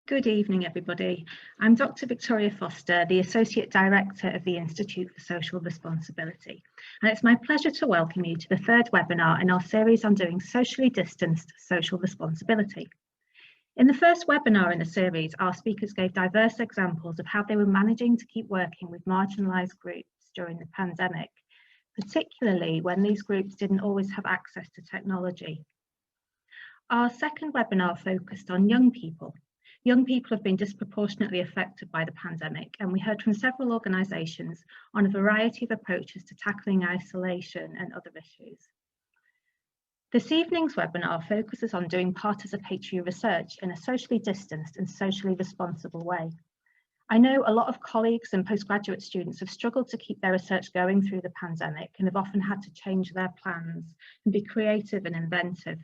Good evening, everybody. I'm Dr. Victoria Foster, the Associate Director of the Institute for Social Responsibility. And it's my pleasure to welcome you to the third webinar in our series on doing socially distanced social responsibility. In the first webinar in the series, our speakers gave diverse examples of how they were managing to keep working with marginalised groups during the pandemic, particularly when these groups didn't always have access to technology. Our second webinar focused on young people. Young people have been disproportionately affected by the pandemic, and we heard from several organisations on a variety of approaches to tackling isolation and other issues. This evening's webinar focuses on doing participatory research in a socially distanced and socially responsible way. I know a lot of colleagues and postgraduate students have struggled to keep their research going through the pandemic and have often had to change their plans and be creative and inventive.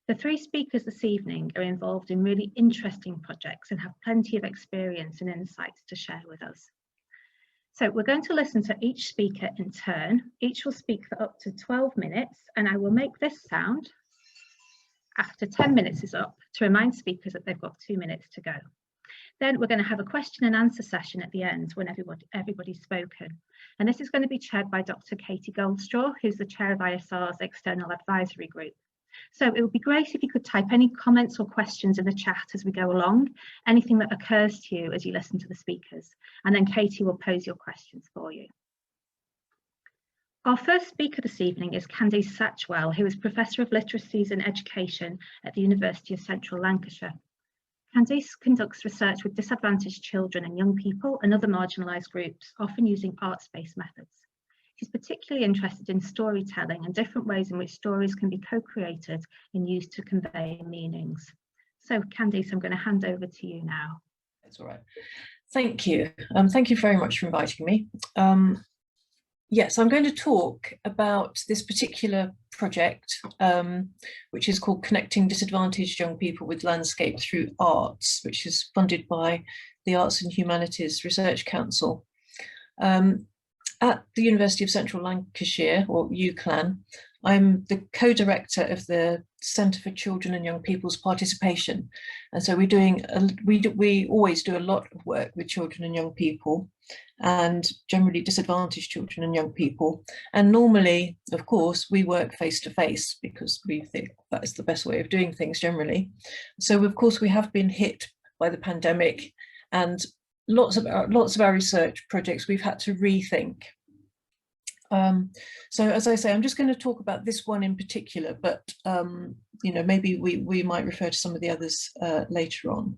The three speakers this evening are involved in really interesting projects and have plenty of experience and insights to share with us. So we're going to listen to each speaker in turn. Each will speak for up to 12 minutes, and I will make this sound after 10 minutes is up to remind speakers that they've got 2 minutes to go. Then we're going to have a question and answer session at the end when everybody's spoken. And this is going to be chaired by Dr. Katie Goldstraw, who's the chair of ISR's External Advisory Group. So it would be great if you could type any comments or questions in the chat as we go along, anything that occurs to you as you listen to the speakers, and then Katie will pose your questions for you. Our first speaker this evening is Candice Satchwell, who is Professor of Literacies and Education at the University of Central Lancashire. Candice conducts research with disadvantaged children and young people and other marginalised groups, often using arts-based methods. She's particularly interested in storytelling and different ways in which stories can be co-created and used to convey meanings. So Candice, I'm going to hand over to you now. That's all right. Thank you. Thank you very much for inviting me. Yes, I'm going to talk about this particular project, which is called Connecting Disadvantaged Young People with Landscape Through Arts, which is funded by the Arts and Humanities Research Council. At the University of Central Lancashire, or UCLan, I'm the co-director of the Centre for Children and Young People's Participation. And so we always do a lot of work with children and young people, and generally disadvantaged children and young people. And normally, of course, we work face-to-face because we think that is the best way of doing things generally. So of course, we have been hit by the pandemic, and lots of our research projects we've had to rethink. So as I say, I'm just going to talk about this one in particular, but you know, maybe we might refer to some of the others later on.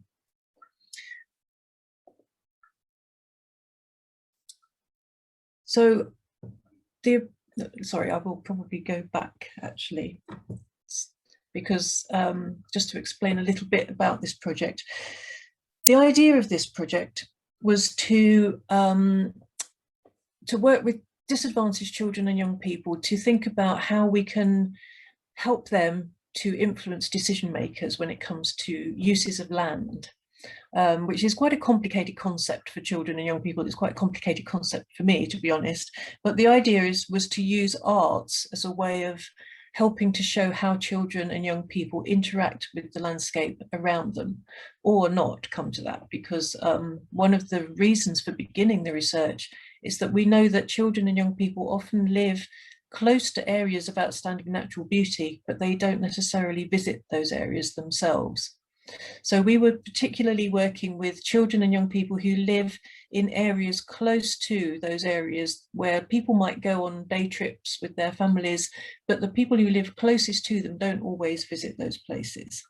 So sorry, I will probably go back actually, because just to explain a little bit about this project. The idea of this project was to work with disadvantaged children and young people to think about how we can help them to influence decision makers when it comes to uses of land, which is quite a complicated concept for children and young people. It's quite a complicated concept for me, to be honest. But the idea was to use arts as a way of helping to show how children and young people interact with the landscape around them, or not come to that, because one of the reasons for beginning the research is that we know that children and young people often live close to areas of outstanding natural beauty, but they don't necessarily visit those areas themselves. So we were particularly working with children and young people who live in areas close to those areas where people might go on day trips with their families, but the people who live closest to them don't always visit those places.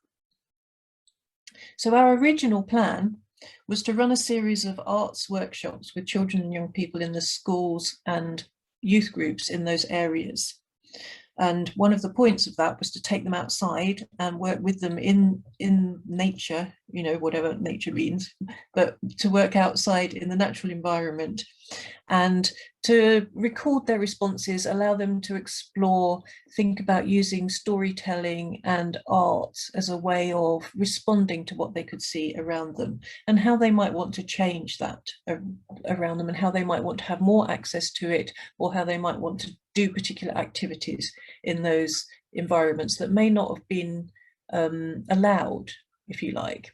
So our original plan was to run a series of arts workshops with children and young people in the schools and youth groups in those areas. And one of the points of that was to take them outside and work with them in nature, you know, whatever nature means, but to work outside in the natural environment and to record their responses, allow them to explore, think about using storytelling and art as a way of responding to what they could see around them and how they might want to change that around them and how they might want to have more access to it, or how they might want to do particular activities in those environments that may not have been allowed, if you like,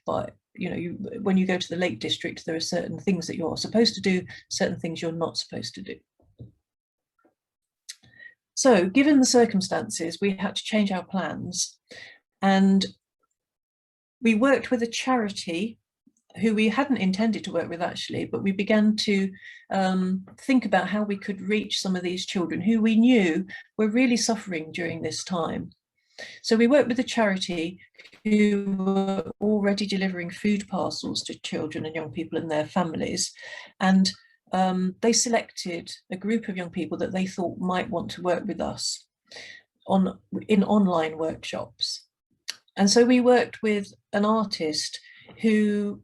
when you go to the Lake District, there are certain things that you're supposed to do, certain things you're not supposed to do. So given the circumstances, we had to change our plans, and we worked with a charity who we hadn't intended to work with actually, but we began to think about how we could reach some of these children who we knew were really suffering during this time. So we worked with a charity who were already delivering food parcels to children and young people and their families, and they selected a group of young people that they thought might want to work with us in online workshops. And so we worked with an artist who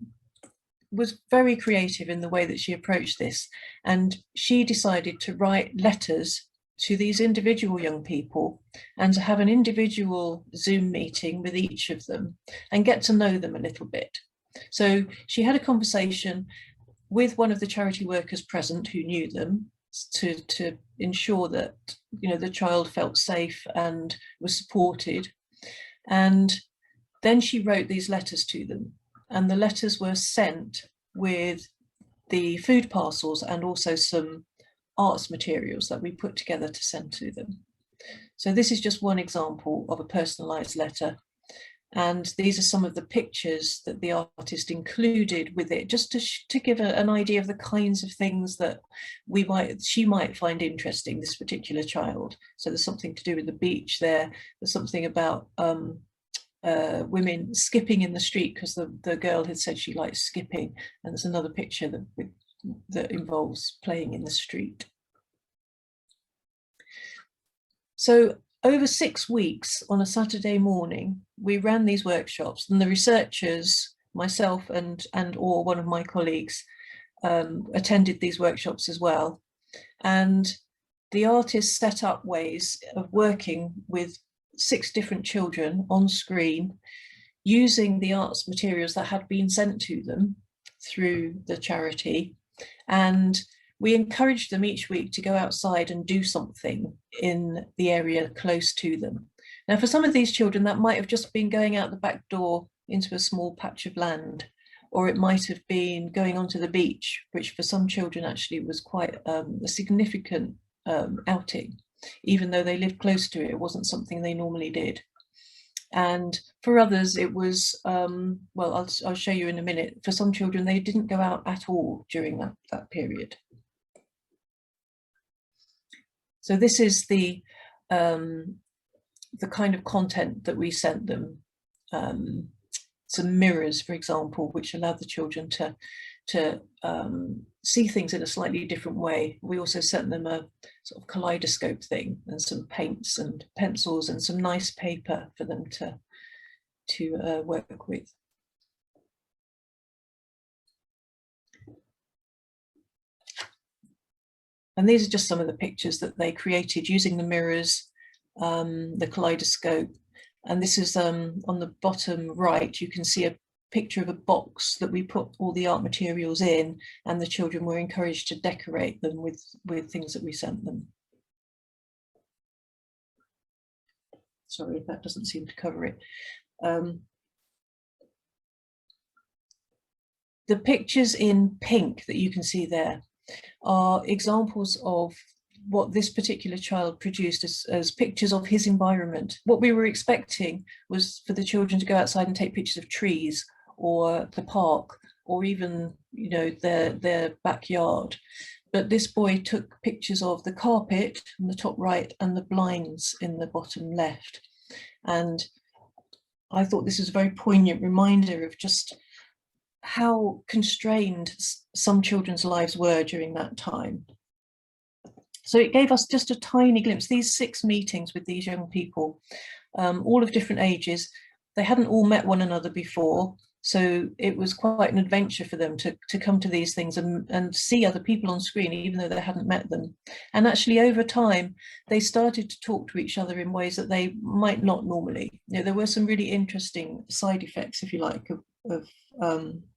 was very creative in the way that she approached this, and she decided to write letters to these individual young people and to have an individual Zoom meeting with each of them and get to know them a little bit. So she had a conversation with one of the charity workers present who knew them to ensure that the child felt safe and was supported. And then she wrote these letters to them, and the letters were sent with the food parcels and also some arts materials that we put together to send to them. So this is just one example of a personalized letter. And these are some of the pictures that the artist included with it, just to give an idea of the kinds of things that she might find interesting, this particular child. So there's something to do with the beach there. There's something about women skipping in the street, because the girl had said she likes skipping. And there's another picture that involves playing in the street. So over 6 weeks, on a Saturday morning, we ran these workshops, and the researchers, myself or one of my colleagues, attended these workshops as well. And the artists set up ways of working with 6 different children on screen, using the arts materials that had been sent to them through the charity. And we encouraged them each week to go outside and do something in the area close to them. Now, for some of these children, that might have just been going out the back door into a small patch of land, or it might have been going onto the beach, which for some children actually was quite a significant outing. Even though they lived close to it, it wasn't something they normally did. And for others, it was, well, I'll show you in a minute. For some children, they didn't go out at all during that period. So this is the kind of content that we sent them. Some mirrors, for example, which allowed the children to see things in a slightly different way. We also sent them a sort of kaleidoscope thing and some paints and pencils and some nice paper for them to work with. And these are just some of the pictures that they created using the mirrors, the kaleidoscope. And this is on the bottom right, you can see a picture of a box that we put all the art materials in, and the children were encouraged to decorate them with things that we sent them. Sorry, that doesn't seem to cover it. The pictures in pink that you can see there are examples of what this particular child produced as pictures of his environment. What we were expecting was for the children to go outside and take pictures of trees or the park, or even, you know, their backyard. But this boy took pictures of the carpet in the top right and the blinds in the bottom left. And I thought this was a very poignant reminder of just how constrained some children's lives were during that time. So it gave us just a tiny glimpse. These 6 meetings with these young people, all of different ages, they hadn't all met one another before. So it was quite an adventure for them to come to these things and see other people on screen, even though they hadn't met them. And actually over time, they started to talk to each other in ways that they might not normally. You know, there were some really interesting side effects, if you like, of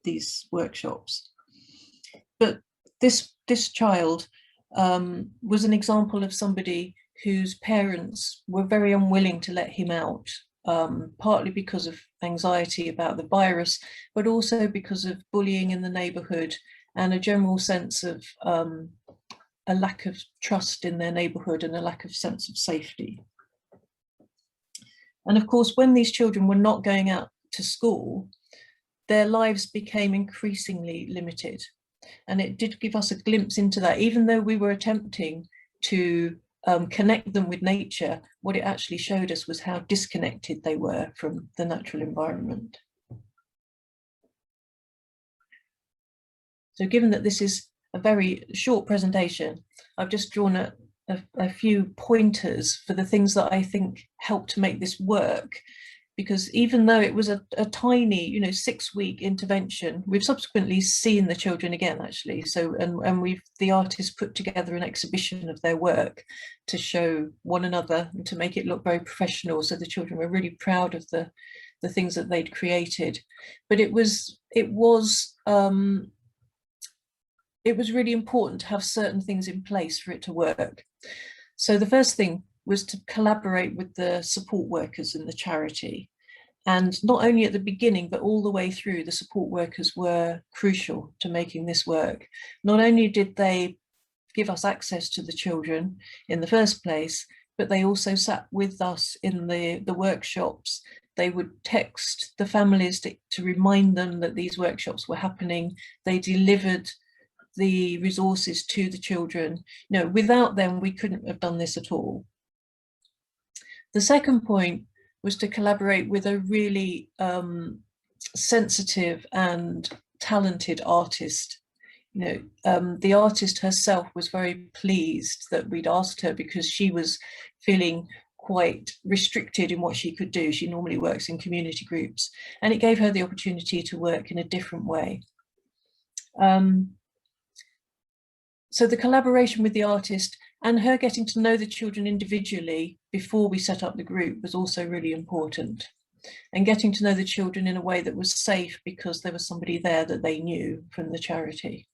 these workshops. But this child was an example of somebody whose parents were very unwilling to let him out partly because of anxiety about the virus, but also because of bullying in the neighbourhood and a general sense of a lack of trust in their neighbourhood and a lack of sense of safety. And of course, when these children were not going out to school, their lives became increasingly limited. And it did give us a glimpse into that. Even though we were attempting to connect them with nature, what it actually showed us was how disconnected they were from the natural environment. So given that this is a very short presentation, I've just drawn a few pointers for the things that I think helped to make this work. Because even though it was a tiny, 6-week intervention, we've subsequently seen the children again, actually. So, and the artists put together an exhibition of their work to show one another and to make it look very professional. So the children were really proud of the things that they'd created. But it was really important to have certain things in place for it to work. So the first thing was to collaborate with the support workers in the charity. And not only at the beginning, but all the way through, the support workers were crucial to making this work. Not only did they give us access to the children in the first place, but they also sat with us in the workshops. They would text the families to remind them that these workshops were happening. They delivered the resources to the children. Without them, we couldn't have done this at all. The second point was to collaborate with a really sensitive and talented artist. The artist herself was very pleased that we'd asked her, because she was feeling quite restricted in what she could do. She normally works in community groups, and it gave her the opportunity to work in a different way. So the collaboration with the artist and her getting to know the children individually before we set up the group was also really important. And getting to know the children in a way that was safe, because there was somebody there that they knew from the charity.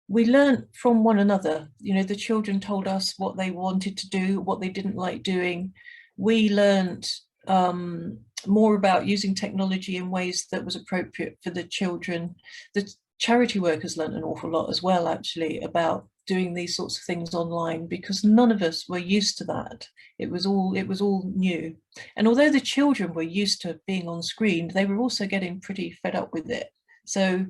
We learned from one another. The children told us what they wanted to do, what they didn't like doing. We learned more about using technology in ways that was appropriate for the children. The charity workers learned an awful lot as well, actually, about doing these sorts of things online, because none of us were used to that. It was all new. And although the children were used to being on screen, they were also getting pretty fed up with it. So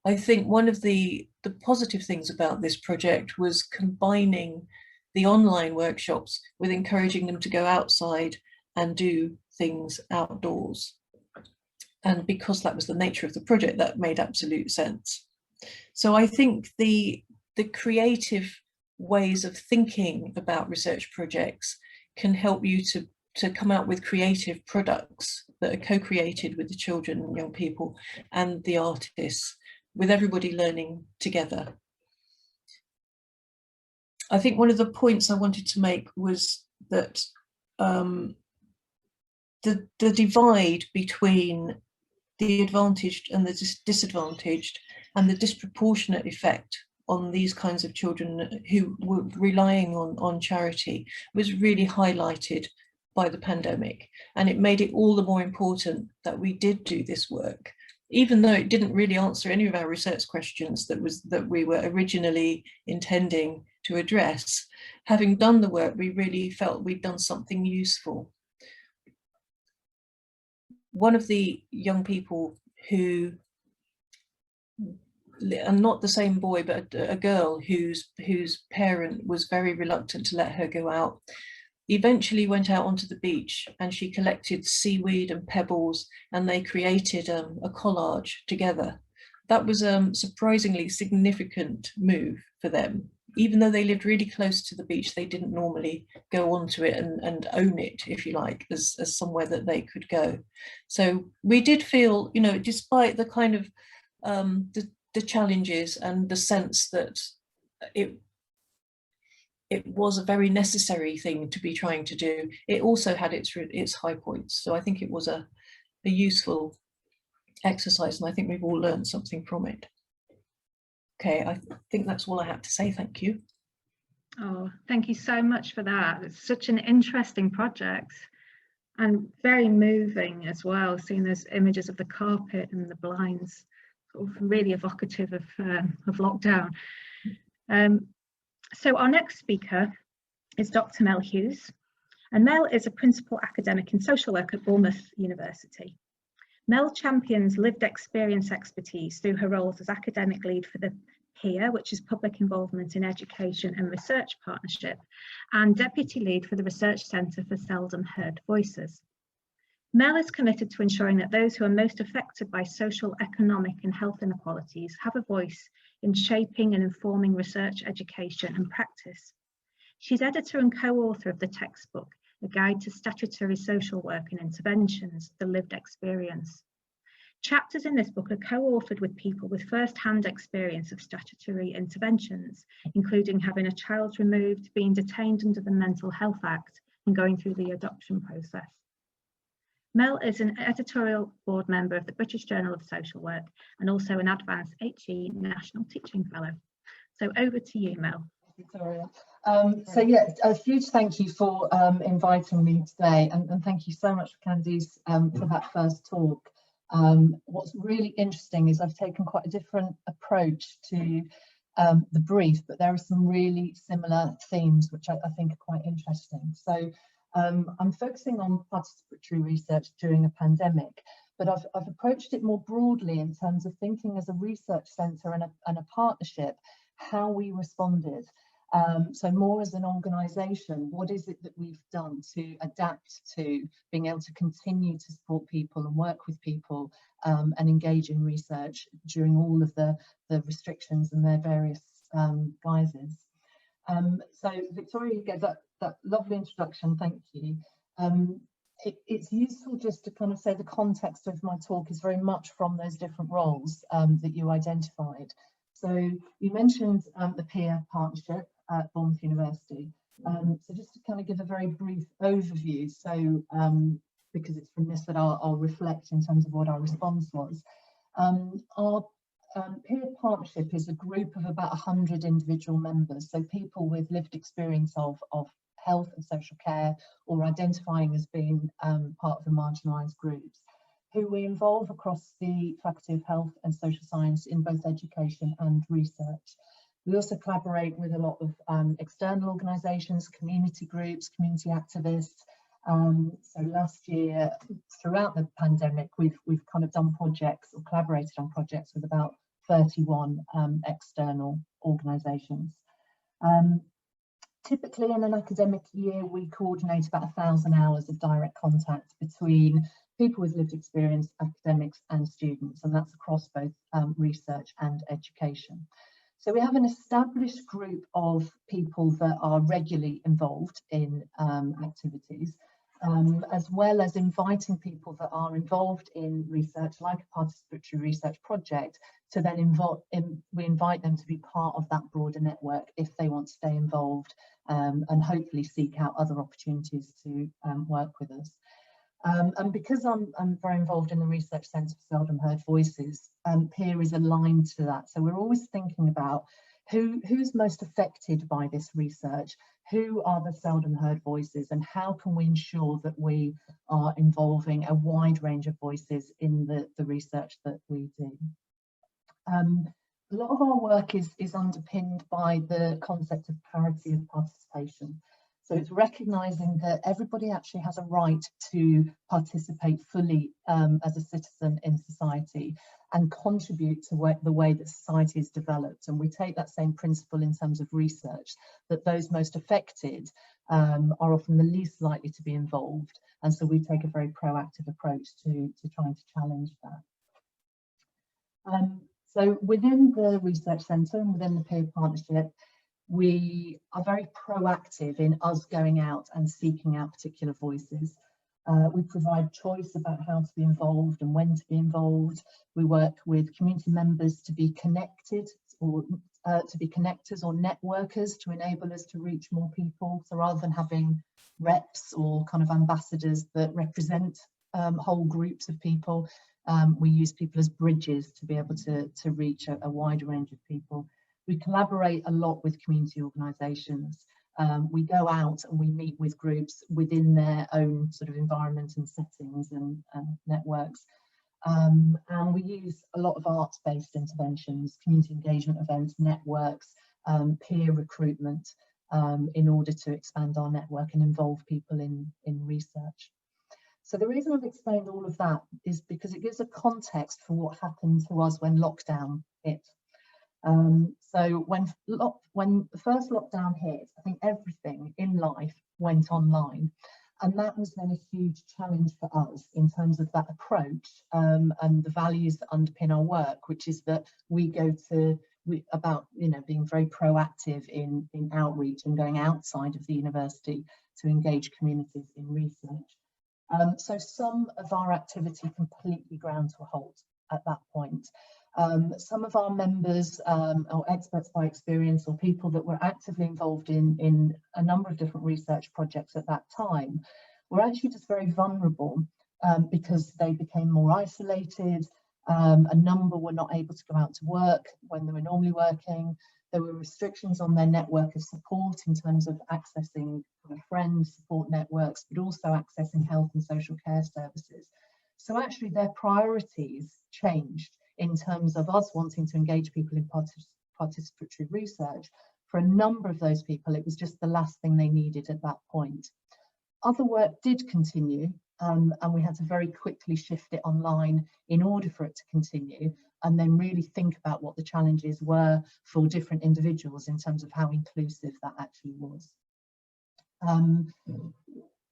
I think one of the positive things about this project was combining the online workshops with encouraging them to go outside and do things outdoors. And because that was the nature of the project, that made absolute sense. So I think the creative ways of thinking about research projects can help you to come out with creative products that are co-created with the children and young people and the artists, with everybody learning together. I think one of the points I wanted to make was that the divide between the advantaged and the disadvantaged, and the disproportionate effect on these kinds of children who were relying on charity, was really highlighted by the pandemic. And it made it all the more important that we did do this work, even though it didn't really answer any of our research questions that we were originally intending to address. Having done the work, we really felt we'd done something useful. One of the young people who, and not the same boy, but a girl whose parent was very reluctant to let her go out, eventually went out onto the beach, and she collected seaweed and pebbles, and they created a collage together. That was a surprisingly significant move for them. Even though they lived really close to the beach, they didn't normally go onto it and own it, if you like, as somewhere that they could go. So we did feel, despite the kind of the challenges and the sense that it was a very necessary thing to be trying to do, it also had its high points. So I think it was a useful exercise, and I think we've all learned something from it. Okay, I think that's all I have to say. Thank you. Oh, thank you so much for that. It's such an interesting project. and very moving as well, seeing those images of the carpet and the blinds, sort of really evocative of lockdown. So our next speaker is Dr. Mel Hughes, and Mel is a principal academic in social work at Bournemouth University. Mel champions lived experience expertise through her roles as academic lead for the PEER, which is Public Involvement in Education and Research Partnership, and deputy lead for the Research Centre for Seldom Heard Voices. Mel is committed to ensuring that those who are most affected by social, economic and health inequalities have a voice in shaping and informing research, education and practice. She's editor and co-author of the textbook, A Guide to Statutory Social Work and Interventions, The Lived Experience. Chapters in this book are co-authored with people with first-hand experience of statutory interventions, including having a child removed, being detained under the Mental Health Act, and going through the adoption process. Mel is an editorial board member of the British Journal of Social Work and also an advanced HE National Teaching Fellow. So over to you, Mel. Victoria. So yeah, a huge thank you for inviting me today, and thank you so much, Candice, for that first talk. What's really interesting is I've taken quite a different approach to the brief, but there are some really similar themes which I think are quite interesting. So I'm focusing on participatory research during a pandemic, but I've approached it more broadly in terms of thinking as a research centre and a partnership, how we responded. So more as an organisation, what is it that we've done to adapt to being able to continue to support people and work with people and engage in research during all of the restrictions and their various guises. So Victoria, you gave that lovely introduction, thank you. It's useful just to kind of say the context of my talk is very much from those different roles that you identified. So you mentioned the PEER partnership at Bournemouth University. So just to kind of give a very brief overview, so because it's from this that I'll reflect in terms of what our response was. Our PEER partnership is a group of about 100 individual members, so people with lived experience of health and social care, or identifying as being part of the marginalised groups, who we involve across the Faculty of Health and Social Science in both education and research. We also collaborate with a lot of external organisations, community groups, community activists. So last year, throughout the pandemic, we've kind of done projects or collaborated on projects with about 31 external organisations. Typically in an academic year, we coordinate about 1,000 hours of direct contact between people with lived experience, academics and students, and that's across both research and education. So we have an established group of people that are regularly involved in activities, as well as inviting people that are involved in research, like a participatory research project, to then we invite them to be part of that broader network if they want to stay involved and hopefully seek out other opportunities to work with us. And because I'm very involved in the Research Centre for Seldom Heard Voices, PEER is aligned to that. So we're always thinking about who's most affected by this research, who are the seldom heard voices, and how can we ensure that we are involving a wide range of voices in the research that we do. A lot of our work is underpinned by the concept of parity of participation. So it's recognising that everybody actually has a right to participate fully as a citizen in society and contribute to the way that society is developed. And we take that same principle in terms of research, that those most affected are often the least likely to be involved. And so we take a very proactive approach to trying to challenge that. So within the Research Centre and within the PEER partnership, we are very proactive in us going out and seeking out particular voices. We provide choice about how to be involved and when to be involved. We work with community members to be connected or to be connectors or networkers to enable us to reach more people. So rather than having reps or kind of ambassadors that represent whole groups of people, we use people as bridges to be able to reach a wider range of people. We collaborate a lot with community organisations. We go out and we meet with groups within their own sort of environment and settings and networks. And we use a lot of arts-based interventions, community engagement events, networks, peer recruitment, in order to expand our network and involve people in research. So the reason I've explained all of that is because it gives a context for what happened to us when lockdown hit. So when the first lockdown hit, I think everything in life went online. And that was then a huge challenge for us in terms of that approach, and the values that underpin our work, which is that we go to, about, you know, being very proactive in outreach and going outside of the university to engage communities in research. So some of our activity completely ground to a halt at that point. Some of our members, or experts by experience, or people that were actively involved in a number of different research projects at that time, were actually just very vulnerable, because they became more isolated. A number were not able to go out to work when they were normally working. There were restrictions on their network of support in terms of accessing friends, support networks, but also accessing health and social care services. So actually their priorities changed in terms of us wanting to engage people in participatory research. For a number of those people, it was just the last thing they needed at that point. Other work did continue, and we had to very quickly shift it online in order for it to continue, and then really think about what the challenges were for different individuals in terms of how inclusive that actually was.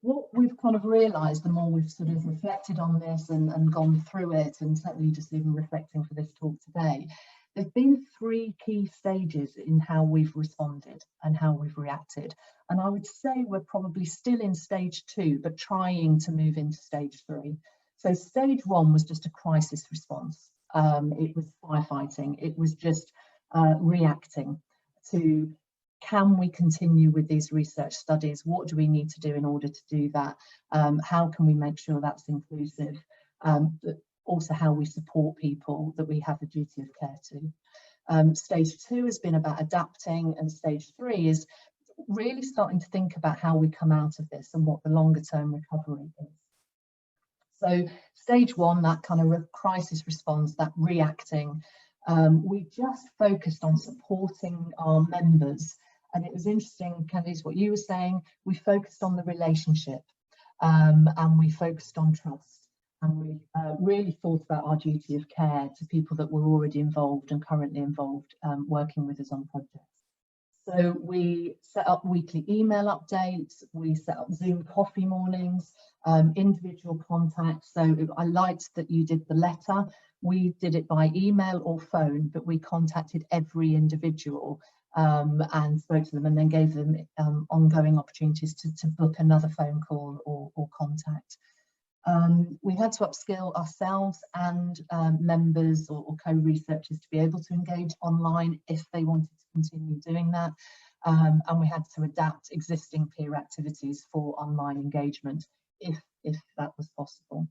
What we've kind of realised, the more we've sort of reflected on this and gone through it, and certainly just even reflecting for this talk today, there've been three key stages in how we've responded and how we've reacted. And I would say we're probably still in stage 2, but trying to move into stage 3. So stage 1 was just a crisis response. It was firefighting. It was just reacting to, can we continue with these research studies? What do we need to do in order to do that? How can we make sure that's inclusive? But also how we support people that we have a duty of care to. Stage 2 has been about adapting, and stage 3 is really starting to think about how we come out of this and what the longer term recovery is. So stage 1, that kind of crisis response, that reacting, we just focused on supporting our members. And it was interesting, Candice, what you were saying, we focused on the relationship, and we focused on trust, and we really thought about our duty of care to people that were already involved and currently involved, working with us on projects. So we set up weekly email updates, we set up Zoom coffee mornings, individual contacts. So I liked that you did the letter. We did it by email or phone, but we contacted every individual and spoke to them, and then gave them ongoing opportunities to book another phone call or contact. We had to upskill ourselves and members or co-researchers to be able to engage online if they wanted to continue doing that, and we had to adapt existing peer activities for online engagement if that was possible.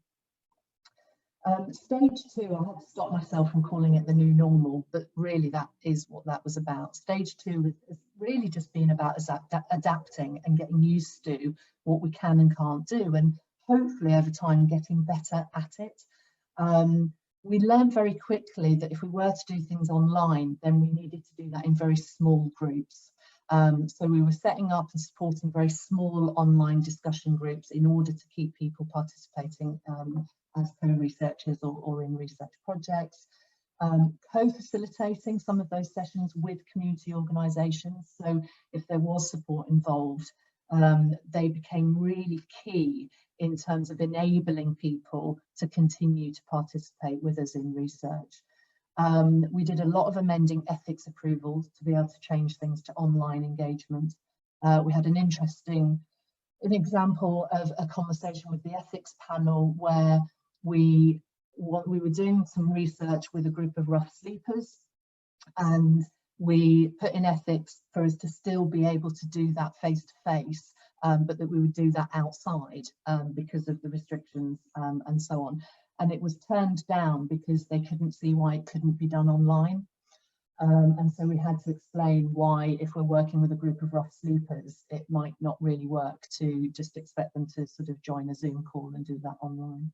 Stage 2, I had to stop myself from calling it the new normal, but really that is what that was about. Stage 2 has really just been about us adapting and getting used to what we can and can't do, and hopefully over time getting better at it. We learned very quickly that if we were to do things online, then we needed to do that in very small groups. So we were setting up and supporting very small online discussion groups in order to keep people participating as co-researchers or in research projects. Co-facilitating some of those sessions with community organisations. So if there was support involved, they became really key in terms of enabling people to continue to participate with us in research. We did a lot of amending ethics approvals to be able to change things to online engagement. We had an example of a conversation with the ethics panel where we were doing some research with a group of rough sleepers, and we put in ethics for us to still be able to do that face to face, but that we would do that outside because of the restrictions and so on. And it was turned down because they couldn't see why it couldn't be done online. And so we had to explain why, if we're working with a group of rough sleepers, it might not really work to just expect them to sort of join a Zoom call and do that online.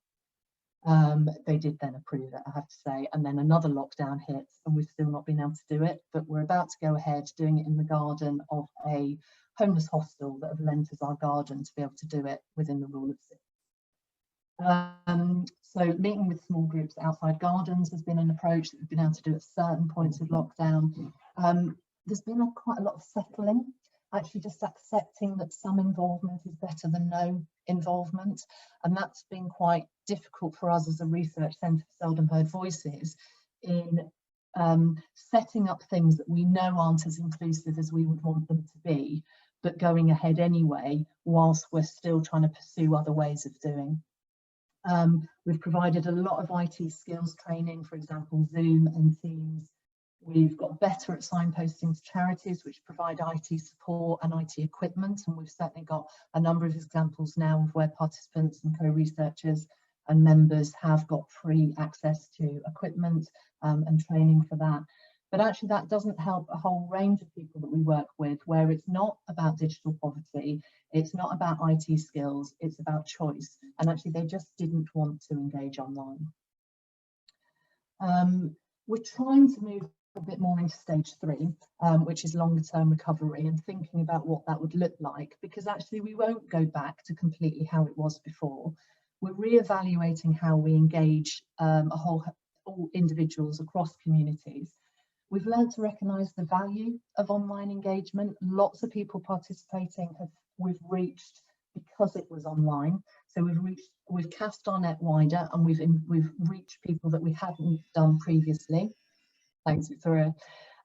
They did then approve it, I have to say, and then another lockdown hits and we've still not been able to do it, but we're about to go ahead doing it in the garden of a homeless hostel that have lent us our garden to be able to do it within the rule of 6. So meeting with small groups outside gardens has been an approach that we've been able to do at certain points of lockdown. There's been quite a lot of settling, actually just accepting that some involvement is better than no involvement, and that's been quite difficult for us as a research centre for seldom heard voices in setting up things that we know aren't as inclusive as we would want them to be, but going ahead anyway whilst we're still trying to pursue other ways of doing. We've provided a lot of IT skills training, for example, Zoom and Teams. We've got better at signposting to charities which provide IT support and IT equipment, and we've certainly got a number of examples now of where participants and co-researchers and members have got free access to equipment and training for that. But actually that doesn't help a whole range of people that we work with, where it's not about digital poverty, it's not about IT skills, it's about choice. And actually they just didn't want to engage online. We're trying to move a bit more into stage 3, which is longer term recovery, and thinking about what that would look like, because actually we won't go back to completely how it was before. We're re-evaluating how we engage all individuals across communities. We've learned to recognise the value of online engagement. Lots of people participating we've reached because it was online. So we've cast our net wider, and we've reached people that we hadn't done previously. Thanks, Victoria.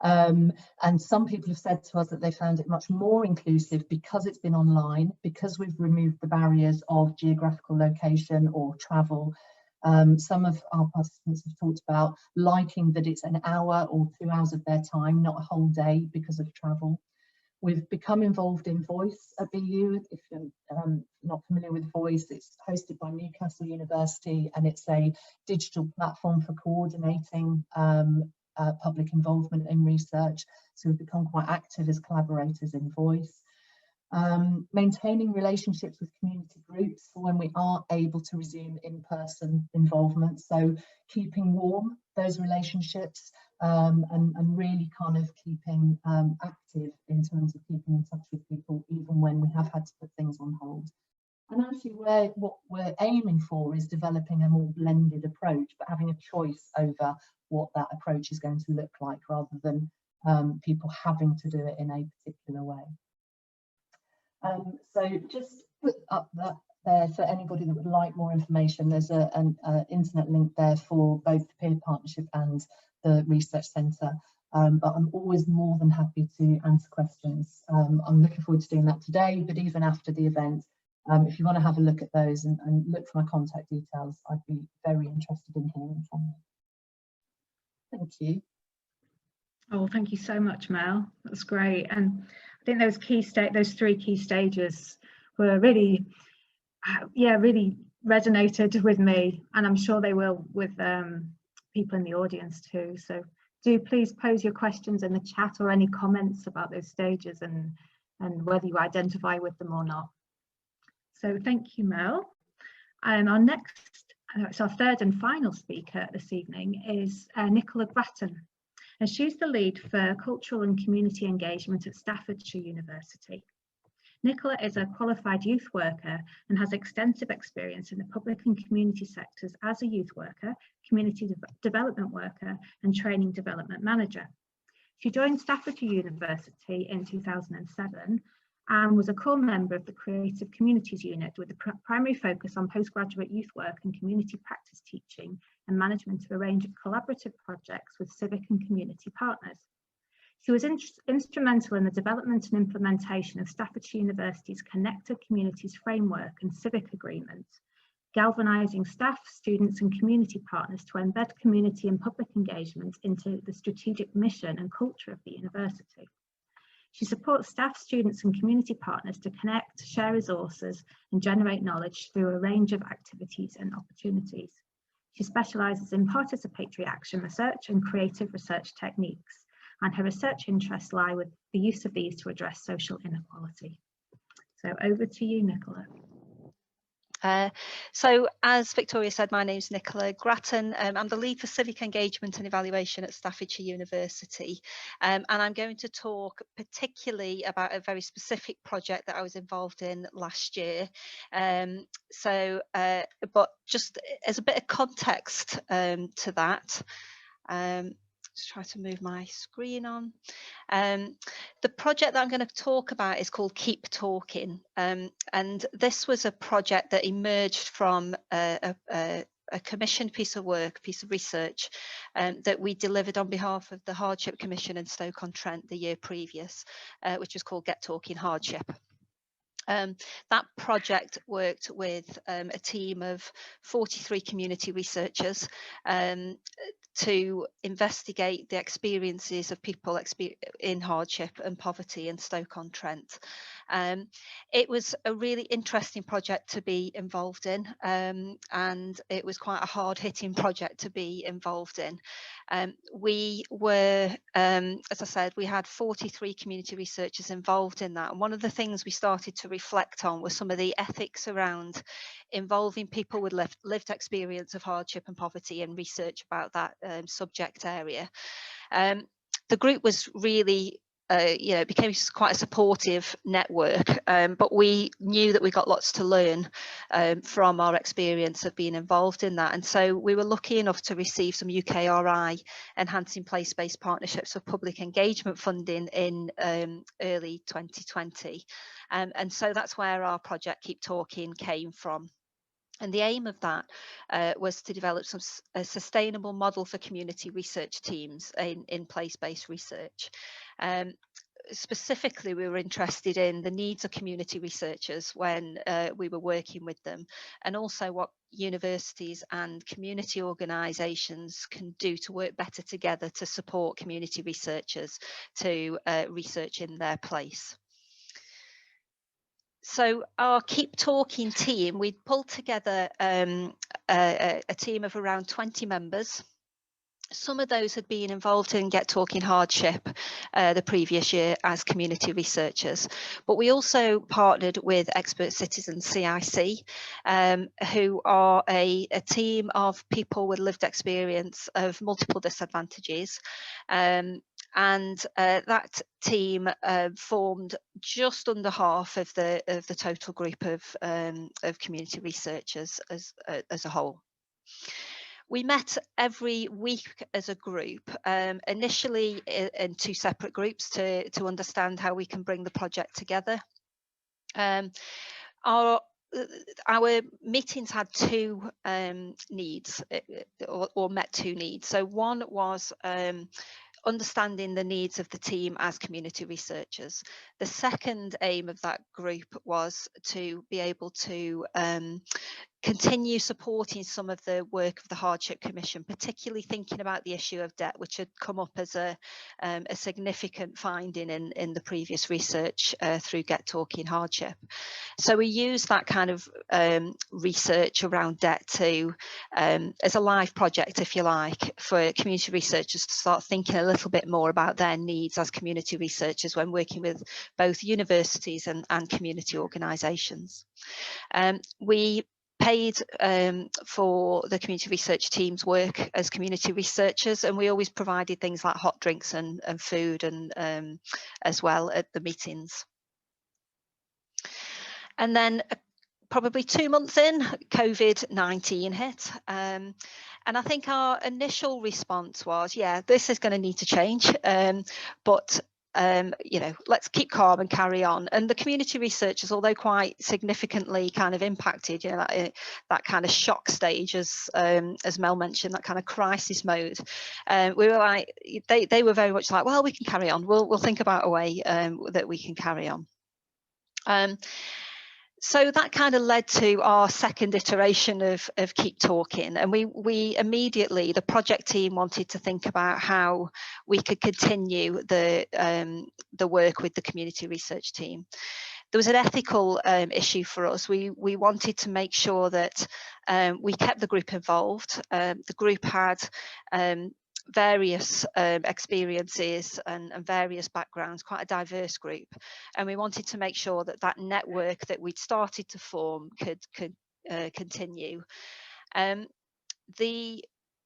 And some people have said to us that they found it much more inclusive because it's been online, because we've removed the barriers of geographical location or travel. Some of our participants have talked about liking that it's an hour or 2 hours of their time, not a whole day because of travel. We've become involved in Voice at BU. If you're not familiar with Voice, it's hosted by Newcastle University, and it's a digital platform for coordinating public involvement in research. So we've become quite active as collaborators in Voice. Maintaining relationships with community groups for when we are able to resume in-person involvement. So keeping warm those relationships and really kind of keeping active in terms of keeping in touch with people, even when we have had to put things on hold. And actually what we're aiming for is developing a more blended approach, but having a choice over what that approach is going to look like, rather than people having to do it in a particular way. So just put up that there for anybody that would like more information. There's an internet link there for both the peer partnership and the research centre. But I'm always more than happy to answer questions. I'm looking forward to doing that today, but even after the event, if you want to have a look at those and look for my contact details, I'd be very interested in hearing from you. Thank you. Oh, thank you so much, Mel. That's great. And I think those 3 key stages were really, really resonated with me, and I'm sure they will with people in the audience too. So do please pose your questions in the chat or any comments about those stages and whether you identify with them or not. So thank you, Mel. And our next, it's our third and final speaker this evening is Nicola Gratton. And she's the lead for cultural and community engagement at Staffordshire University. Nicola is a qualified youth worker and has extensive experience in the public and community sectors as a youth worker, community development worker, and training development manager. She joined Staffordshire University in 2007 and was a core member of the Creative Communities Unit with a primary focus on postgraduate youth work and community practice teaching and management of a range of collaborative projects with civic and community partners. She was instrumental in the development and implementation of Staffordshire University's Connected Communities Framework and Civic Agreement, galvanising staff, students and community partners to embed community and public engagement into the strategic mission and culture of the university. She supports staff, students and community partners to connect, share resources and generate knowledge through a range of activities and opportunities. She specialises in participatory action research and creative research techniques and her research interests lie with the use of these to address social inequality. So over to you, Nicola. So as Victoria said, my name is Nicola Gratton. I'm the lead for civic engagement and evaluation at Staffordshire University, and I'm going to talk particularly about a very specific project that I was involved in last year. But just as a bit of context to that, just try to move my screen on. The project that I'm going to talk about is called Keep Talking, and this was a project that emerged from a commissioned piece of work, piece of research that we delivered on behalf of the Hardship Commission in Stoke-on-Trent the year previous, which was called Get Talking Hardship. That project worked with a team of 43 community researchers to investigate the experiences of people in hardship and poverty in Stoke-on-Trent. It was a really interesting project to be involved in, and it was quite a hard-hitting project to be involved in. We were, as I said, we had 43 community researchers involved in that, and one of the things we started to reflect on was some of the ethics around involving people with lived experience of hardship and poverty and research about that subject area. The group was really became quite a supportive network, but we knew that we got lots to learn from our experience of being involved in that. And so we were lucky enough to receive some UKRI Enhancing Place-Based Partnerships for Public Engagement funding in early 2020. And so that's where our project Keep Talking came from. And the aim of that was to develop a sustainable model for community research teams in place-based research. Specifically, we were interested in the needs of community researchers when we were working with them, and also what universities and community organisations can do to work better together to support community researchers to research in their place. So our Keep Talking team, we pulled together a team of around 20 members. Some of those had been involved in Get Talking Hardship the previous year as community researchers, but we also partnered with Expert Citizens CIC, who are a team of people with lived experience of multiple disadvantages. And that team formed just under half of the total group of community researchers as a whole. We met every week as a group, initially in two separate groups to understand how we can bring the project together. Our meetings had two needs, or met two needs. So one was understanding the needs of the team as community researchers. The second aim of that group was to be able to continue supporting some of the work of the Hardship Commission, particularly thinking about the issue of debt, which had come up as a significant finding in the previous research through Get Talking Hardship. So we use that kind of research around debt to, as a live project, if you like, for community researchers to start thinking a little bit more about their needs as community researchers when working with both universities and community organisations. We paid for the community research team's work as community researchers, and we always provided things like hot drinks and food and as well at the meetings. And then probably 2 months in, COVID-19 hit. And I think our initial response was, yeah, this is going to need to change, but let's keep calm and carry on. And the community researchers, although quite significantly kind of impacted, that kind of shock stage, as Mel mentioned, that kind of crisis mode, we were like, they were very much like, well, we can carry on. We'll think about a way that we can carry on. So that kind of led to our second iteration of Keep Talking, and we immediately, the project team wanted to think about how we could continue the work with the community research team. There was an ethical issue for us. We wanted to make sure that we kept the group involved. The group had various experiences and various backgrounds, quite a diverse group, and we wanted to make sure that that network that we'd started to form could continue.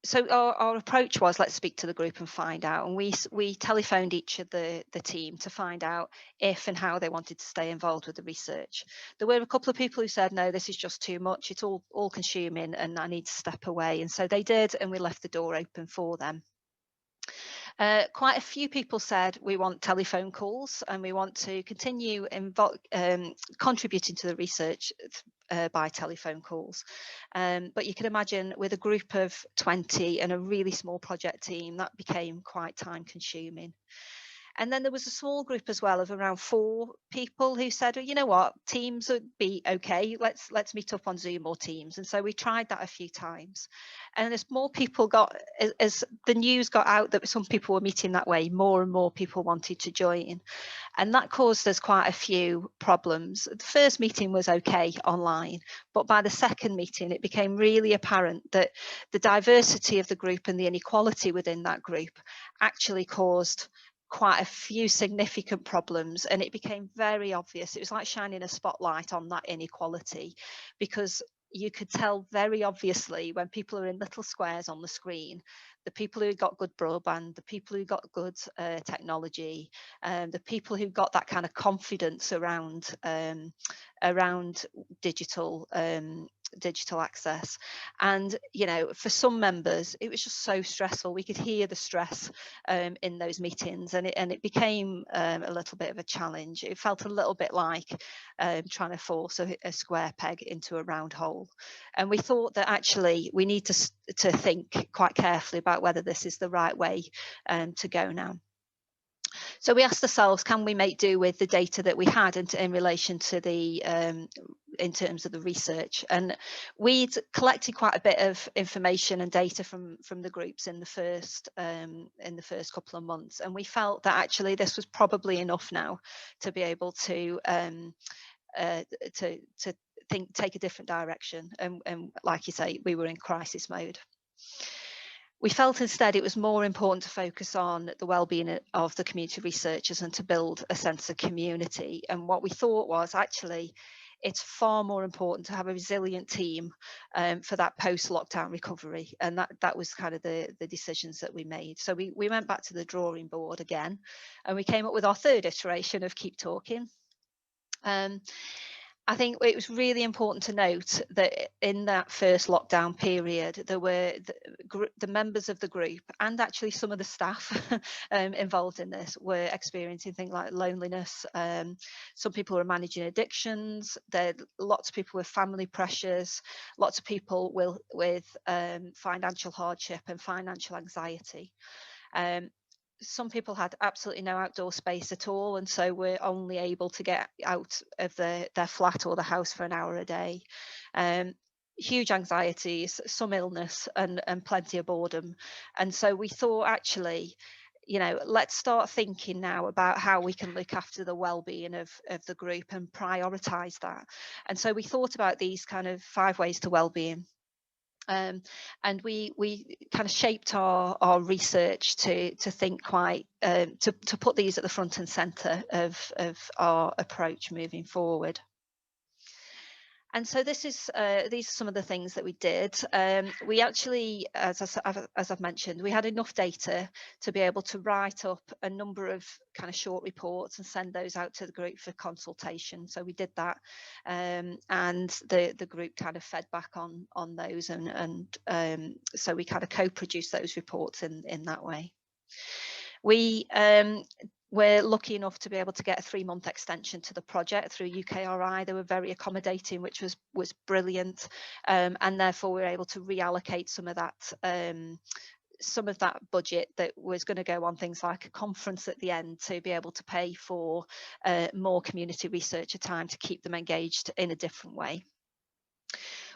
So our approach was, let's speak to the group and find out, and we telephoned each of the team to find out if and how they wanted to stay involved with the research. There were a couple of people who said, no, this is just too much, it's all consuming and I need to step away, and so they did, and we left the door open for them. Quite a few people said we want telephone calls and we want to continue contributing to the research by telephone calls. But you can imagine with a group of 20 and a really small project team, that became quite time consuming. And then there was a small group as well of around 4 people who said, well, you know what, Teams would be okay, let's meet up on Zoom or Teams. And so we tried that a few times. And as more people as the news got out that some people were meeting that way, more and more people wanted to join. And that caused us quite a few problems. The first meeting was okay online, but by the second meeting, it became really apparent that the diversity of the group and the inequality within that group actually caused quite a few significant problems, and it became very obvious. It was like shining a spotlight on that inequality, because you could tell very obviously when people are in little squares on the screen, the people who got good broadband, the people who got good technology, the people who got that kind of confidence around digital access. And you know, for some members it was just so stressful. We could hear the stress in those meetings, and it became a little bit of a challenge. It felt a little bit like trying to force a square peg into a round hole. And we thought that actually we need to think quite carefully about whether this is the right way to go now. So we asked ourselves, can we make do with the data that we had in relation to the in terms of the research? And we'd collected quite a bit of information and data from the groups in the first couple of months, and we felt that actually this was probably enough now to be able to take a different direction. And like you say, we were in crisis mode. We felt instead it was more important to focus on the well-being of the community researchers and to build a sense of community. And what we thought was, actually, it's far more important to have a resilient team for that post-lockdown recovery. And that was kind of the decisions that we made. So we went back to the drawing board again, and we came up with our third iteration of Keep Talking. I think it was really important to note that in that first lockdown period, there were the members of the group and actually some of the staff involved in this were experiencing things like loneliness. Some people were managing addictions. Lots of people with family pressures, lots of people with financial hardship and financial anxiety. Some people had absolutely no outdoor space at all, and so were only able to get out of their flat or the house for an hour a day. Huge anxieties, some illness, and plenty of boredom. And so we thought, actually, you know, let's start thinking now about how we can look after the well-being of the group and prioritise that. And so we thought about these kind of 5 ways to well-being. And we kind of shaped our research to think quite to put these at the front and centre of our approach moving forward. And so these are some of the things that we did. We actually, as I've mentioned, we had enough data to be able to write up a number of kind of short reports and send those out to the group for consultation. So we did that, and the group kind of fed back on those, and so we kind of co-produced those reports in that way. We're lucky enough to be able to get a 3-month extension to the project through UKRI. They were very accommodating, which was brilliant, and therefore we were able to reallocate some of that budget that was going to go on things like a conference at the end to be able to pay for more community researcher time to keep them engaged in a different way.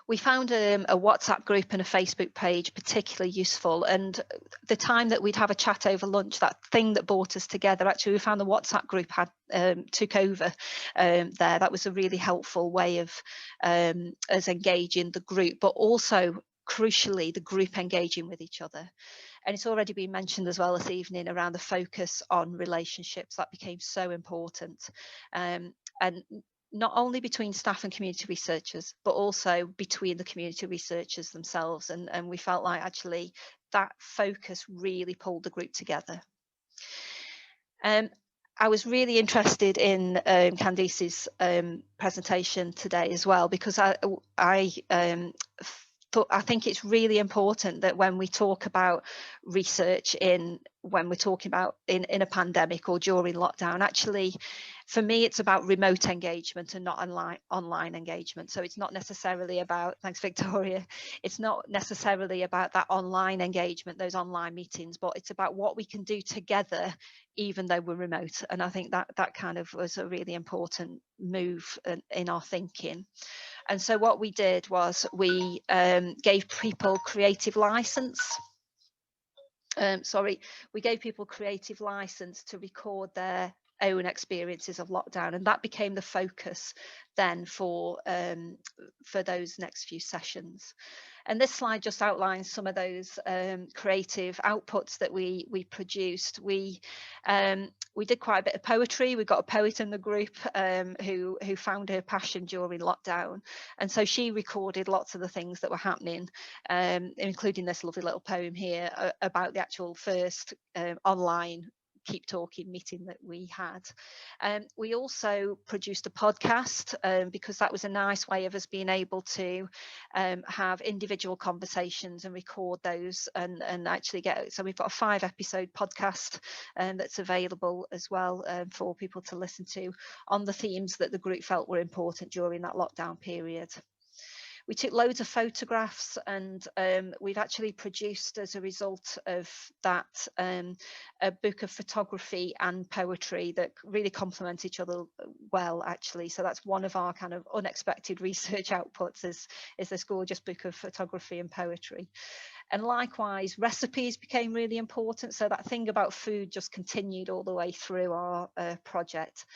We found a WhatsApp group and a Facebook page particularly useful, and the time that we'd have a chat over lunch, that thing that brought us together, actually we found the WhatsApp group had took over there. That was a really helpful way of us engaging the group, but also crucially, the group engaging with each other. And it's already been mentioned as well this evening around the focus on relationships. That became so important. And not only between staff and community researchers, but also between the community researchers themselves. And we felt like actually that focus really pulled the group together. I was really interested in Candice's presentation today as well, because I think it's really important that when we talk about research when we're talking about in a pandemic or during lockdown, actually, for me, it's about remote engagement and not online engagement. So it's not necessarily about, thanks Victoria, it's not necessarily about that online engagement, those online meetings, but it's about what we can do together, even though we're remote. And I think that kind of was a really important move in our thinking. And so what we did was we gave people creative license. We gave people creative license to record their own experiences of lockdown, and that became the focus then for those next few sessions. And this slide just outlines some of those creative outputs that we produced. We did quite a bit of poetry. We got a poet in the group who found her passion during lockdown, and so she recorded lots of the things that were happening, including this lovely little poem here about the actual first online Keep Talking meeting that we had. We also produced a podcast because that was a nice way of us being able to have individual conversations and record those and actually get, so we've got a 5-episode podcast that's available as well for people to listen to on the themes that the group felt were important during that lockdown period. We took loads of photographs, and we've actually produced, as a result of that, a book of photography and poetry that really complement each other well, actually. So that's one of our kind of unexpected research outputs is this gorgeous book of photography and poetry. And likewise, recipes became really important. So that thing about food just continued all the way through our project.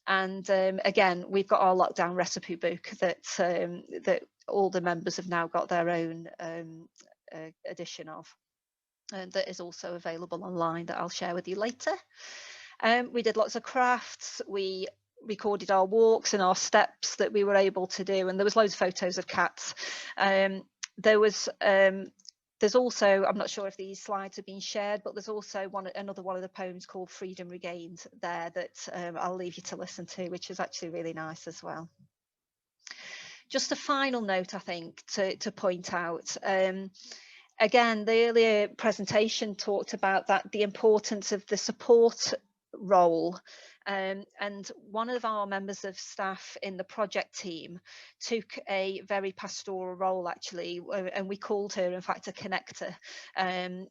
And again, we've got our lockdown recipe book that all the members have now got their own edition of, and that is also available online that I'll share with you later. We did lots of crafts. We recorded our walks and our steps that we were able to do, and there was loads of photos of cats. There's also, I'm not sure if these slides have been shared, but there's also another one of the poems called Freedom Regained there that I'll leave you to listen to, which is actually really nice as well. Just a final note, I think, to point out. Again, the earlier presentation talked about the importance of the support role. And one of our members of staff in the project team took a very pastoral role, actually, and we called her, in fact, a connector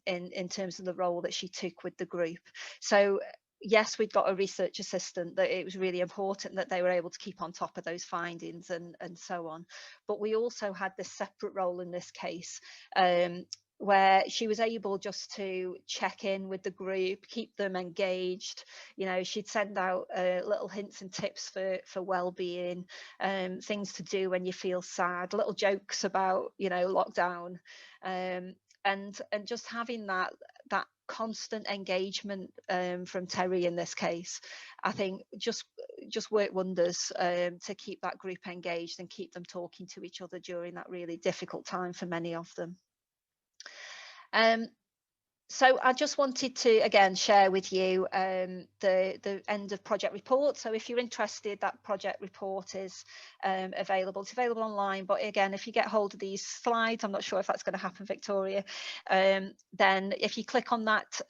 in terms of the role that she took with the group. So yes, we'd got a research assistant that it was really important that they were able to keep on top of those findings and so on. But we also had this separate role in this case, where she was able just to check in with the group, keep them engaged. You know, she'd send out little hints and tips for well-being, things to do when you feel sad, little jokes about, you know, lockdown, and just having that constant engagement from Terry in this case, I think just worked wonders to keep that group engaged and keep them talking to each other during that really difficult time for many of them. So I just wanted to again share with you the end of project report. So if you're interested, that project report is available. It's available online, but again, if you get hold of these slides, I'm not sure if that's going to happen, Victoria, then if you click on that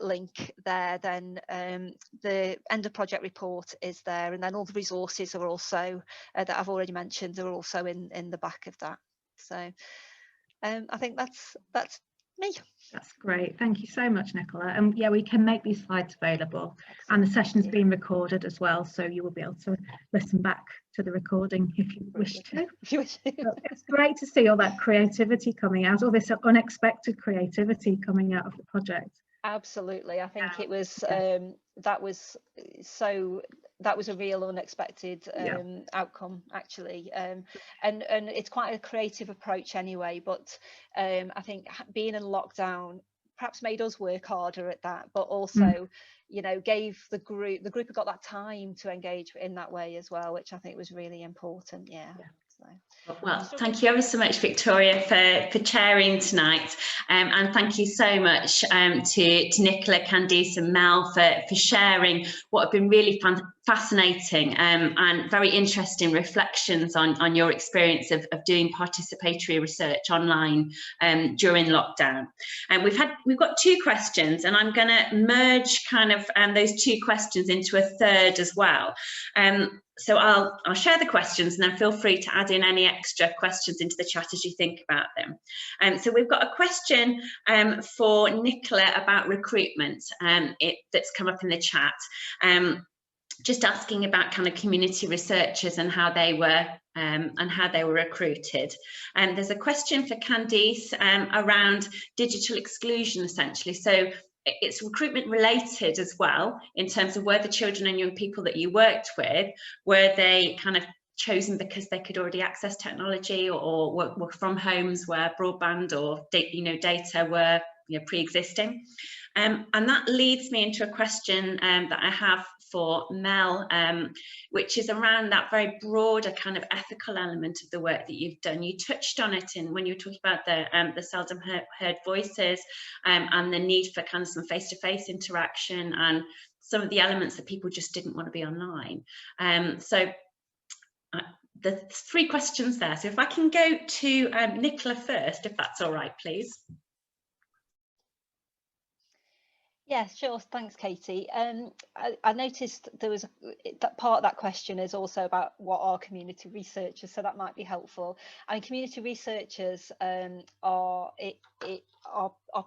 link there, then the end of project report is there, and then all the resources are also that I've already mentioned are also in the back of that. So I think that's me. That's great. Thank you so much, Nicola. And yeah, we can make these slides available, and the session's being recorded as well, so you will be able to listen back to the recording if you wish to. It's great to see all that creativity coming out, all this unexpected creativity coming out of the project. Absolutely. I think it was that was so that was a real unexpected outcome, actually, and it's quite a creative approach anyway, but I think being in lockdown perhaps made us work harder at that, but also you know, gave the group had got that time to engage in that way as well, which I think was really important. So. Well, thank you ever so much, Victoria, for chairing tonight, and thank you so much to Nicola, Candice and Mel for sharing what have been really fascinating and very interesting reflections on your experience of doing participatory research online during lockdown. And we've got 2 questions, and I'm going to merge kind of those 2 questions into a third as well. So I'll share the questions, and then feel free to add in any extra questions into the chat as you think about them. So we've got a question for Nicola about recruitment that's come up in the chat, just asking about kind of community researchers and how they were recruited. And there's a question for Candice around digital exclusion, essentially. So it's recruitment related as well, in terms of were the children and young people that you worked with, were they kind of chosen because they could already access technology, or were from homes where broadband or data were pre-existing? And that leads me into a question that I have for Mel, which is around that very broader kind of ethical element of the work that you've done. You touched on it when you were talking about the seldom heard voices and the need for kind of some face-to-face interaction and some of the elements that people just didn't want to be online. So the 3 questions there. So if I can go to Nicola first, if that's all right, please. Yeah, sure. Thanks, Katie. I noticed there was that part of that question is also about what are community researchers, so that might be helpful. I mean, community researchers are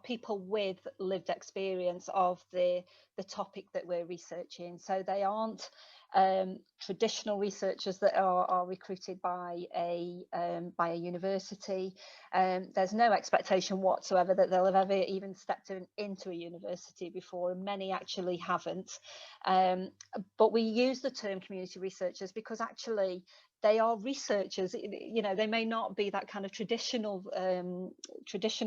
people with lived experience of the topic that we're researching. So they aren't traditional researchers that are recruited by a university. There's no expectation whatsoever that they'll have ever even stepped into a university before, and many actually haven't. But we use the term community researchers because actually they are researchers. You know, they may not be that kind of traditional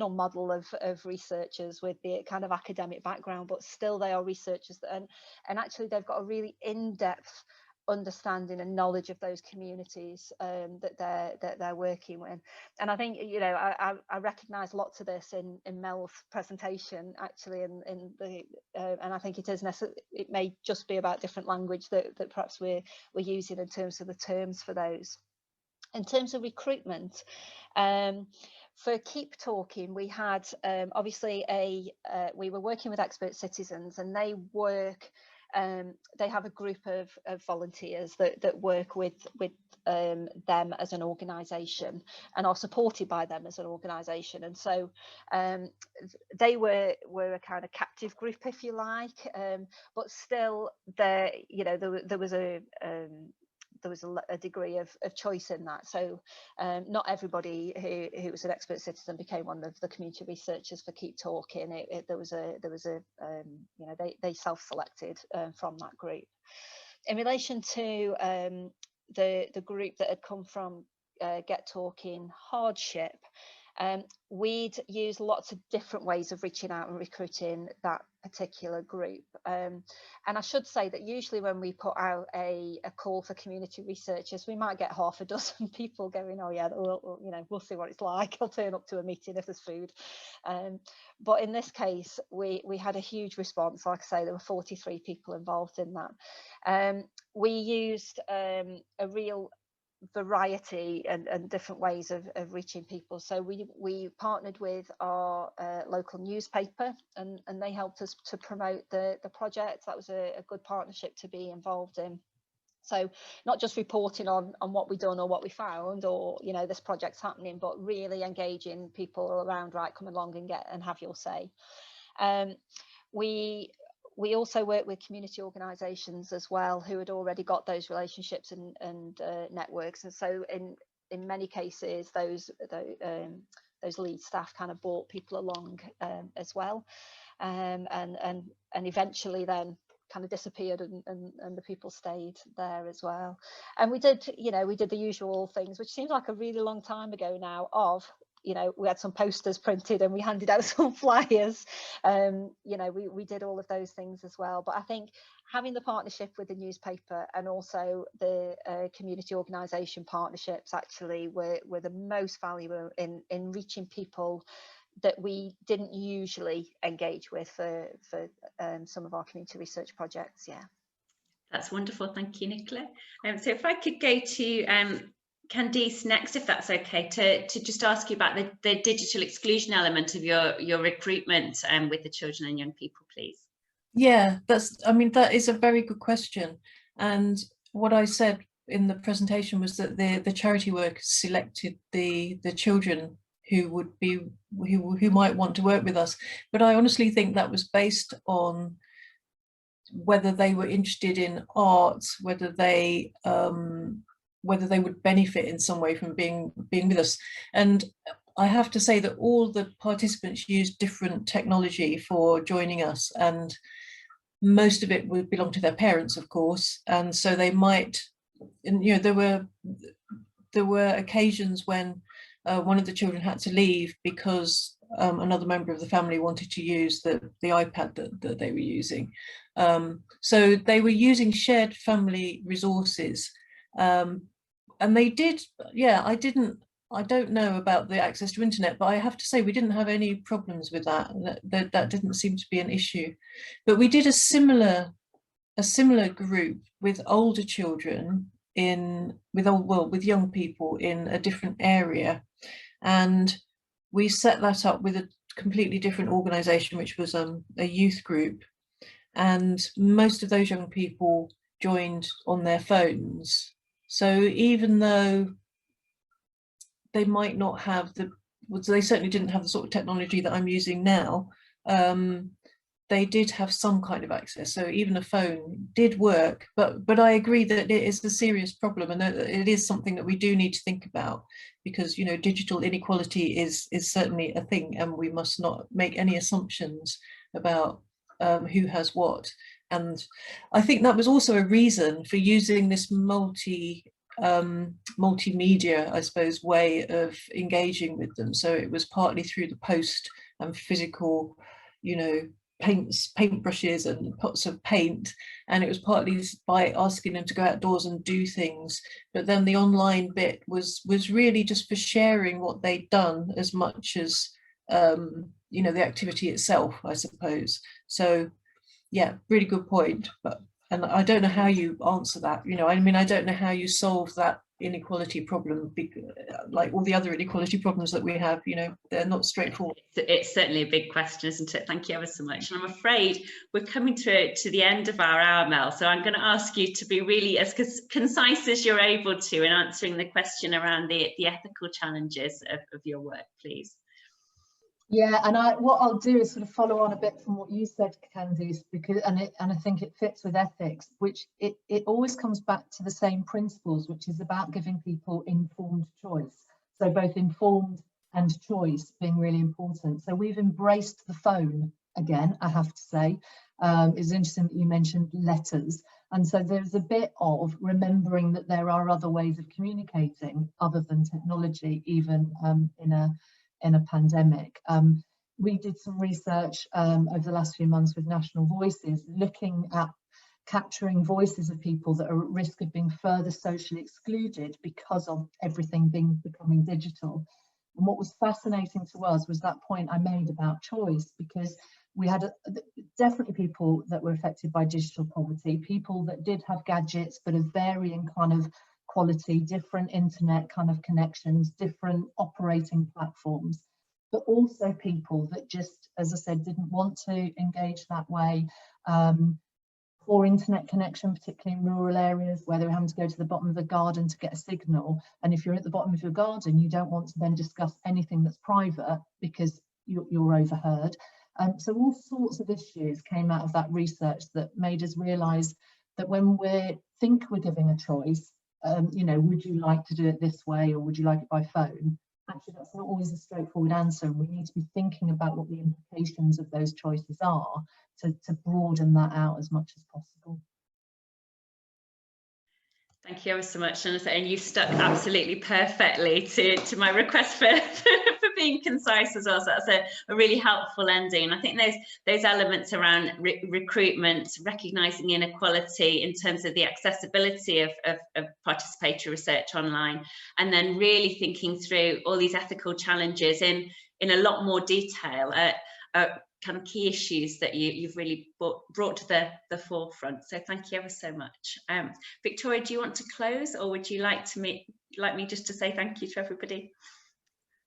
model of researchers with the kind of academic background, but still they are researchers, and actually they've got a really in-depth understanding and knowledge of those communities that they're working with. And I think, you know, I recognize lots of this in Mel's presentation actually, and I think it may just be about different language that perhaps we're using in terms of the terms for those. In terms of recruitment, for Keep Talking, we had obviously we were working with expert citizens, and they have a group of volunteers that work with them as an organisation and are supported by them as an organisation. And so they were a kind of captive group, if you like, but still there was a degree of choice in that. So not everybody who was an expert citizen became one of the community researchers for Keep Talking. They self-selected from that group. In relation to the group that had come from Get Talking Hardship, we'd use lots of different ways of reaching out and recruiting that particular group. And I should say that usually when we put out a call for community researchers, we might get half a dozen people going, oh yeah, we'll see what it's like. I'll turn up to a meeting if there's food. But in this case, we had a huge response. Like I say, there were 43 people involved in that. We used a real variety and different ways of reaching people. So we partnered with our local newspaper, and they helped us to promote the project. That was a good partnership to be involved in. So not just reporting on what we've done or what we found, or this project's happening, but really engaging people around, right, come along and have your say. We also work with community organisations as well, who had already got those relationships and networks, and so in many cases those lead staff kind of brought people along as well, and eventually then kind of disappeared, and the people stayed there as well. And we did, you know, we did the usual things, which seems like a really long time ago now, of, you know, we had some posters printed and we handed out some flyers. You know, we did all of those things as well. But I think having the partnership with the newspaper and also the community organisation partnerships actually were the most valuable in reaching people that we didn't usually engage with for some of our community research projects. Yeah. That's wonderful. Thank you, Nicola. So if I could go to Candice next, if that's okay, to just ask you about the digital exclusion element of your recruitment with the children and young people, please. Yeah, that is a very good question. And what I said in the presentation was that the charity workers selected the children who might want to work with us. But I honestly think that was based on whether they were interested in art, whether they would benefit in some way from being with us. And I have to say that all the participants used different technology for joining us, and most of it would belong to their parents, of course. And so they might, and, you know, there were occasions when one of the children had to leave because another member of the family wanted to use the iPad that they were using. So they were using shared family resources. And they did, yeah, I don't know about the access to internet, but I have to say we didn't have any problems with that. That didn't seem to be an issue. But we did a similar group with older children with young people in a different area. And we set that up with a completely different organisation, which was a youth group. And most of those young people joined on their phones. So even though they might not have they certainly didn't have the sort of technology that I'm using now, they did have some kind of access. So even a phone did work, but I agree that it is a serious problem, and that it is something that we do need to think about, because, you know, digital inequality is certainly a thing, and we must not make any assumptions about who has what. And I think that was also a reason for using this multimedia, I suppose, way of engaging with them. So it was partly through the post and physical, you know, paintbrushes and pots of paint, and it was partly by asking them to go outdoors and do things. But then the online bit was really just for sharing what they'd done, as much as you know, the activity itself, I suppose. So yeah, really good point. And I don't know how you answer that. You know, I mean, I don't know how you solve that inequality problem, like all the other inequality problems that we have. You know, they're not straightforward. It's certainly a big question, isn't it? Thank you ever so much. And I'm afraid we're coming to the end of our hour, Mel. So I'm going to ask you to be really as concise as you're able to in answering the question around the ethical challenges of your work, please. Yeah, and what I'll do is sort of follow on a bit from what you said, Candice, because and I think it fits with ethics, which it always comes back to the same principles, which is about giving people informed choice. So both informed and choice being really important. So we've embraced the phone again, I have to say. It's interesting that you mentioned letters. And so there's a bit of remembering that there are other ways of communicating other than technology, even in a pandemic. We did some research over the last few months with National Voices, looking at capturing voices of people that are at risk of being further socially excluded because of everything becoming digital. And what was fascinating to us was that point I made about choice, because we had definitely people that were affected by digital poverty, people that did have gadgets but of varying kind of quality, different internet kind of connections, different operating platforms, but also people that just, as I said, didn't want to engage that way. Poor internet connection, particularly in rural areas where they were having to go to the bottom of the garden to get a signal. And if you're at the bottom of your garden, you don't want to then discuss anything that's private because you're overheard. So all sorts of issues came out of that research that made us realise that when we think we're giving a choice, you know, would you like to do it this way or would you like it by phone? actually that's not always a straightforward answer, and we need to be thinking about what the implications of those choices are to broaden that out as much as possible. Thank you ever so much, and you stuck absolutely perfectly to my request for for being concise as well. So that's a really helpful ending. And I think those elements around recruitment, recognising inequality in terms of the accessibility of participatory research online, and then really thinking through all these ethical challenges in a lot more detail. Kind of key issues that you've really brought to the forefront. So thank you ever so much. Victoria, do you want to close, or would you like me just to say thank you to everybody?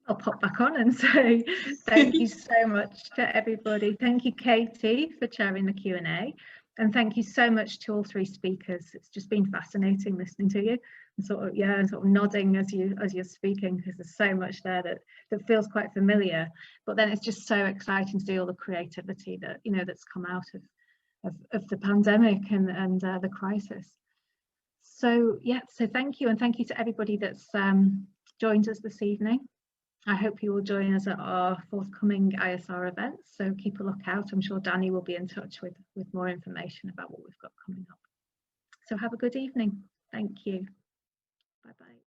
I'll pop back on and say thank you so much to everybody. Thank you, Katie, for chairing the Q&A, and thank you so much to all three speakers. It's just been fascinating listening to you and sort of nodding as you're speaking, because there's so much there that feels quite familiar. But then it's just so exciting to see all the creativity that that's come out of the pandemic and the crisis. So yeah, so thank you, and thank you to everybody that's joined us this evening. I hope you will join us at our forthcoming ISR events, so keep a lookout. I'm sure Danny will be in touch with more information about what we've got coming up. So have a good evening. Thank you. Bye-bye.